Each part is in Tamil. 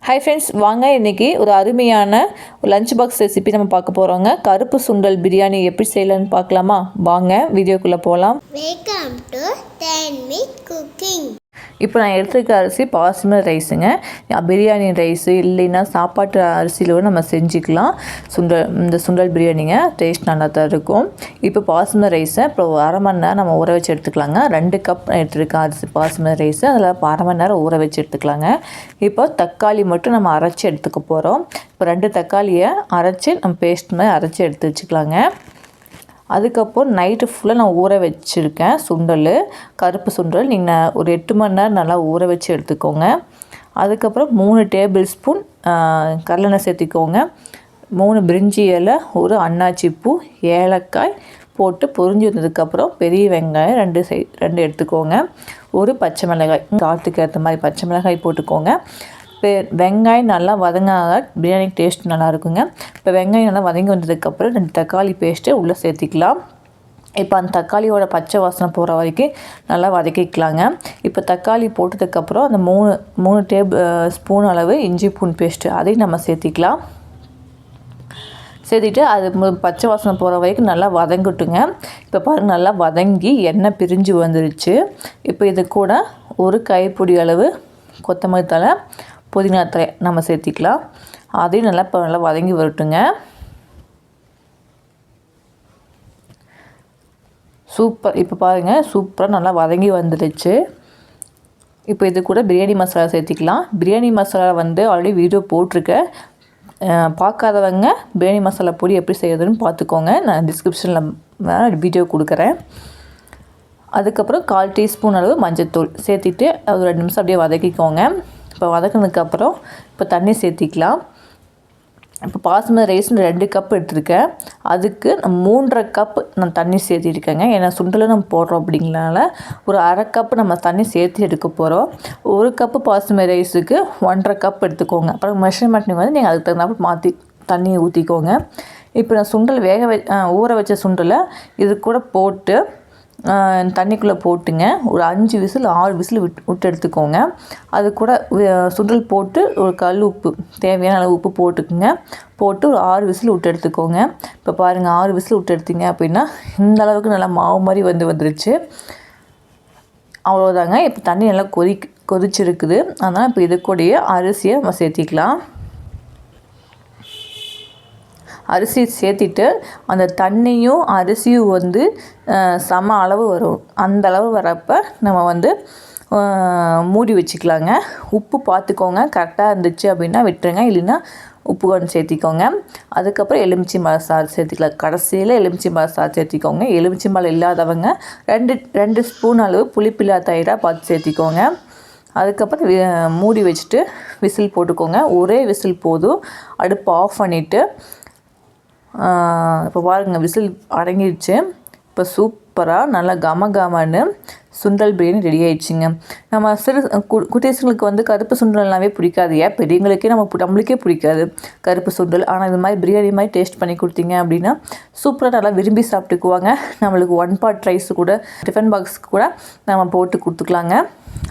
ஹாய் ஃப்ரெண்ட்ஸ், வாங்க இன்றைக்கி ஒரு அருமையான லஞ்ச் பாக்ஸ் ரெசிபி நம்ம பார்க்க போகிறோங்க. கருப்பு சுண்டல் பிரியாணி எப்படி செய்யலான்னு பார்க்கலாமா? வாங்க வீடியோக்குள்ளே போகலாம். வெல்கம் டு டென்மி குக்கிங். இப்போ நான் எடுத்துக்க அரிசி பாஸ்மதி ரைஸுங்க. பிரியாணி ரைஸு இல்லைன்னா சாப்பாட்டு அரிசியில் நம்ம செஞ்சுக்கலாம். இந்த சுண்டல் பிரியாணிங்க டேஸ்ட் நல்லா தான் இருக்கும். இப்போ பாஸ்மதி ரைஸை இப்போ அரை மணி நேரம் நம்ம ஊற வச்சு எடுத்துக்கலாங்க. 2 கப் எடுத்துருக்கேன் அரிசி பாஸ்மதி ரைஸு, அதில் அரை மணி நேரம் ஊற வச்சு எடுத்துக்கலாங்க. இப்போ தக்காளி மட்டும் நம்ம அரைச்சி எடுத்துக்க போகிறோம். இப்போ 2 தக்காளியை அரைச்சி நம்ம பேஸ்ட் மாதிரி அரைச்சி எடுத்து வச்சுக்கலாங்க. அதுக்கப்புறம் நைட்டு ஃபுல்லாக நான் ஊற வச்சுருக்கேன் சுண்டல், கருப்பு சுண்டல். நீங்கள் ஒரு 8 மணி நேரம் நல்லா ஊற வச்சு எடுத்துக்கோங்க. அதுக்கப்புறம் 3 டேபிள் ஸ்பூன் கடலெண்ணெய் சேர்த்திக்கோங்க. 3 பிரிஞ்சி இலை, ஒரு அன்னாச்சி பூ, ஏலக்காய் போட்டு பொரிஞ்சு வந்ததுக்கப்புறம் பெரிய வெங்காயம் 2 எடுத்துக்கோங்க. ஒரு பச்சை மிளகாய், காட்டுக்கு ஏற்ற மாதிரி பச்சை மிளகாய் போட்டுக்கோங்க. இப்போ வெங்காயம் நல்லா வதங்காத பிரியாணி டேஸ்ட் நல்லா இருக்குங்க. இப்போ வெங்காயம் நல்லா வதங்கி வந்ததுக்கப்புறம் 2 தக்காளி பேஸ்ட்டு உள்ளே சேர்த்திக்கலாம். இப்போ அந்த தக்காளியோட பச்சை வாசனை போகிற வரைக்கும் நல்லா வதக்கிக்கலாங்க. இப்போ தக்காளி போட்டதுக்கப்புறம் அந்த 3 டேபிள் ஸ்பூன் அளவு இஞ்சி பூண்டு பேஸ்ட்டு அதையும் நம்ம சேர்த்திக்கலாம். சேர்த்திட்டு அது பச்சை வாசனை போகிற வரைக்கும் நல்லா வதங்கட்டுங்க. இப்போ பாருங்கள், நல்லா வதங்கி எண்ணெய் பிரிஞ்சு வந்துருச்சு. இப்போ இது கூட ஒரு கைப்பிடி அளவு கொத்தமல்லி தழை, புதினா தழை நம்ம சேர்த்திக்கலாம். அதையும் நல்லா இப்போ நல்லா வதங்கி வரட்டுங்க. சூப்பர், இப்போ பாருங்கள் சூப்பராக நல்லா வதங்கி வந்துடுச்சு. இப்போ இது கூட பிரியாணி மசாலா சேர்த்திக்கலாம். பிரியாணி மசாலா ஆல்ரெடி வீடியோ போட்டிருக்கேன். பார்க்காதவங்க பிரியாணி மசாலா பொடி எப்படி செய்யறதுன்னு பார்த்துக்கோங்க. நான் டிஸ்கிரிப்ஷனில் வீடியோ கொடுக்குறேன். அதுக்கப்புறம் 1/4 டீஸ்பூன் அளவு மஞ்சள்தூள் சேர்த்திட்டு அது 2 நிமிஷம் அப்படியே வதக்கிக்கோங்க. இப்போ வதக்கினதுக்கப்புறம் இப்போ தண்ணி சேர்த்திக்கலாம். இப்போ பாஸ்மதி ரைஸ் 2 கப் எடுத்துருக்கேன். அதுக்கு 3.5 கப் நான் தண்ணி சேர்த்திருக்கேங்க. ஏன்னா சுண்டலும் நம்ம போடுறோம் அப்படிங்கிறனால ஒரு அரை கப் நம்ம தண்ணி சேர்த்து எடுக்க போகிறோம். 1 கப்பு பாஸ்மதி ரைஸுக்கு 1.5 கப் எடுத்துக்கோங்க. அப்புறம் மெஷர்மெண்ட் நீங்கள் அதுக்கு தகுந்தாப்புல மாற்றி தண்ணியை ஊற்றிக்கோங்க. இப்போ நான் சுண்டல் ஊற வச்ச சுண்டலை இது கூட போட்டு தண்ணிக்குள்ளே போட்டுங்க ஒரு 5 விசில் 6 விசில் விட்டு எடுத்துக்கோங்க. அது கூட சுண்டல் போட்டு ஒரு கல் உப்பு, தேவையான அளவு உப்பு போட்டுக்குங்க. போட்டு ஒரு 6 விசில் விட்டு எடுத்துக்கோங்க. இப்போ பாருங்கள், 6 விசில் விட்டு எடுத்தீங்க அப்படின்னா இந்த அளவுக்கு நல்லா மாவு மாதிரி வந்துருச்சு. அவ்வளோதாங்க. இப்போ தண்ணி நல்லா கொதிச்சிருக்குது. அதனால் இப்போ இது கூடயே அரிசியை நம்ம சேர்த்திக்கலாம். அரிசி சேர்த்திட்டு அந்த தண்ணியும் அரிசியும் சம அளவு வரும். அந்த அளவு வரப்போ நம்ம மூடி வச்சுக்கலாங்க. உப்பு பார்த்துக்கோங்க, கரெக்டாக இருந்துச்சு அப்படின்னா விட்டுருங்க, இல்லைன்னா உப்பு கொஞ்சம் சேர்த்திக்கோங்க. அதுக்கப்புறம் எலுமிச்சை மசாலா சேர்த்திக்கலாம். கடைசியில் எலுமிச்சை மசாலா சேர்த்திக்கோங்க. எலுமிச்சை மலை இல்லாதவங்க 2 ஸ்பூன் அளவு புளிப்பில்லா தயிராக பார்த்து சேர்த்திக்கோங்க. அதுக்கப்புறம் மூடி வச்சுட்டு விசில் போட்டுக்கோங்க. ஒரே விசில் போதும். அடுப்பு ஆஃப் பண்ணிவிட்டு இப்போ பாருங்கள், விசில் அடங்கிடுச்சு. இப்போ சூப்பராக நல்லா கமன்னு சுண்டல் பிரியாணி ரெடி ஆயிடுச்சுங்க. நம்ம குட்டீஸுங்களுக்கு கருப்பு சுண்டல்னாவே பிடிக்காது. பெரியவங்களுக்கே நம்மளுக்கே பிடிக்காது கருப்பு சுண்டல். ஆனால் இது மாதிரி பிரியாணி மாதிரி டேஸ்ட் பண்ணி கொடுத்தீங்க அப்படின்னா சூப்பராக நல்லா விரும்பி சாப்பிட்டுக்குவாங்க. நம்மளுக்கு 1 பாட் ரைஸ் கூட டிஃபன் பாக்ஸுக்கு கூட நம்ம போட்டு கொடுத்துக்கலாங்க.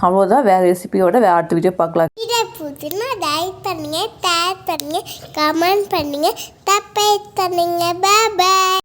அவ்வளோதான். வேறு ரெசிபியோட வேறு அடுத்த வீடியோ பார்க்கலாம். இதை பிடிச்சினா லைக் பண்ணுங்கள், ஷேர் பண்ணுங்கள், கமெண்ட் பண்ணுங்கள், சப்ஸ்கிரைப் பண்ணுங்கள். பாய்.